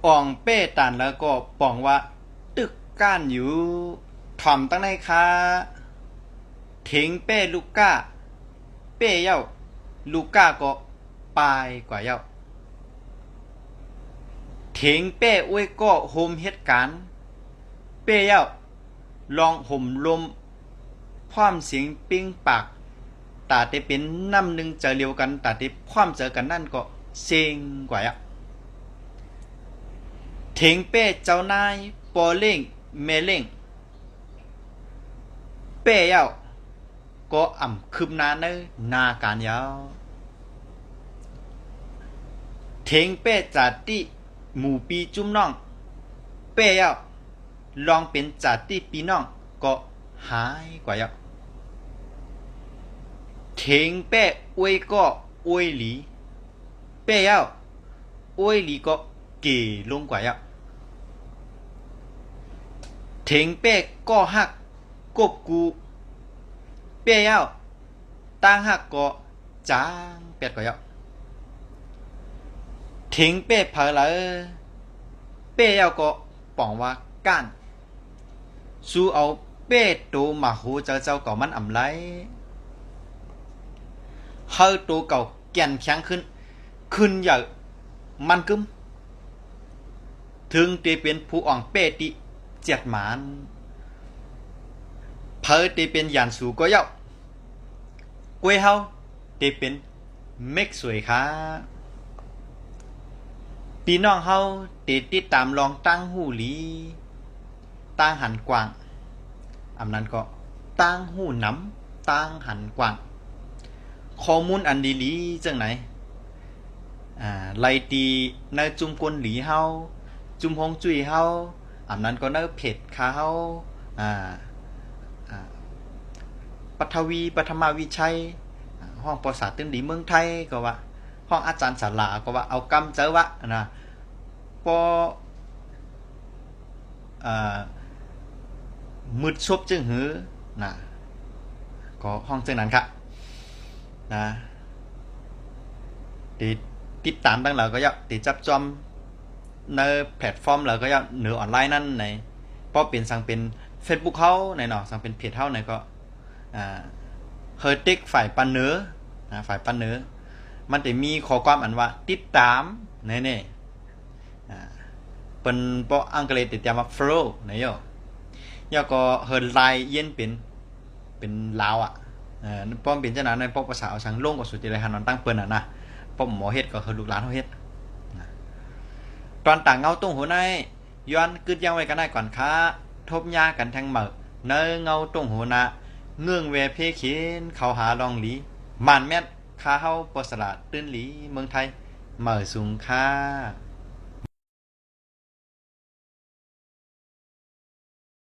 อ่องเป้ตันแล้วก็ปองว่าตึกก้านอยู่ถ่อมตั้งในค้าถิงเป้ลูกก้าเป้เย้าลูกก้าก็ปลายกว่าเย้าถิงเป้อ้วยก็โฮมเหตุการณ์เป้เย้าลองห่มลมความเสียงปิ้งปากตาได้เป็นน้ำหนึ่งเจอเร็วกันตาได้ความเจอกันนั่นก็เซ็งกว่าเย้าถิงเป้เจ้านายปอเล่งเมเล่งเป้เย้าก็อ่ำคืบหน้าเนนาการยาวเทงเป้จัดที่หมู่ปีจุ้มน้องเป้เย้าลองเป็นจัดที่ปีน้องก็หายกว่าเย้าเทงเป้อวยก็อวยหลีเป้เย้าอวยหลีก็เก๋ลงกว่าเย้าเทงเป้ก็หักกบกูเป้เย้าตั้งหักก็จางเป็ดกว่าเย้าทิ้งเป้เผลอเลยเป้เย้าก็ปองว่าก้านสู้เอาเป้ตัวมาหูเจ้าก็มันอ่ำไรเฮาตัวเก่าแก่นแข็งขึ้นเยอะมันกึมถึงตีเป็นผู้อ่องเป้ติเจ็ดหมานเผลอตีเป็นยานสูก็เย้ากวยเฮาตีเป็นเม็กสวยค่ะพี่น้องเฮาติดตามลองตั้งหูหลีตั้งหันกว้างอำนั้นก็ตั้งหูน้ำตั้งหันกว้างข้อมูลอันดีหลีจังไหนไล่ตีในจุมกวนหลีเฮาจุมฮงจุยเฮาอำนั้นก็ในเพจคาเฮาอ่าปัทวีปัทมาวิชัยห้องประสาทตื้นดีเมืองไทยก็ว่าห้องอาจารย์สาลาก็ว่าเอากำเจอวะนะพอมืดชบจึงหือนะก็ห้องจึงนั้นครับนะติดตามตั้งแต่ก็อยากติดจับจอมในแพลตฟอร์มเราก็อยากเหนือออนไลน์นั่นในพอเปลี่ยนสั่งเป็น Facebook เขาในเนาะสั่งเป็นเพจเขาในก็เฮอร์ติกฝ่ายปันเนื้อฝ่ายปันเนื้อมันจะมีข้อความอันว่าติดตามเนี่ยเป็นพวกอังกฤษติดตามว่า follow เนี่ยย่อก็เฮอร์ไลน์เย็นเป็นลาวอ่ะป้อมเป็นเจ้าหน้าในพวกภาษาเอาช่างลงกับสุดที่ไรหันนอนตั้งเปิ้นนะป้อมหมอเฮ็ดก็เฮอร์ลูกหลานเขาเฮ็ดตอนต่างเงาตุ้งหัวในย้อนกึดยังไว้กันได้ก่อนค่ะทบยากันแทงเหมือเนยเงาตุ้งหัวนาเงื่องเวเพเขียนเขาหาลองหลีมันแม่นข้าเฮาปสละตื้นหลีเมืองไทยเหมือสูงค่า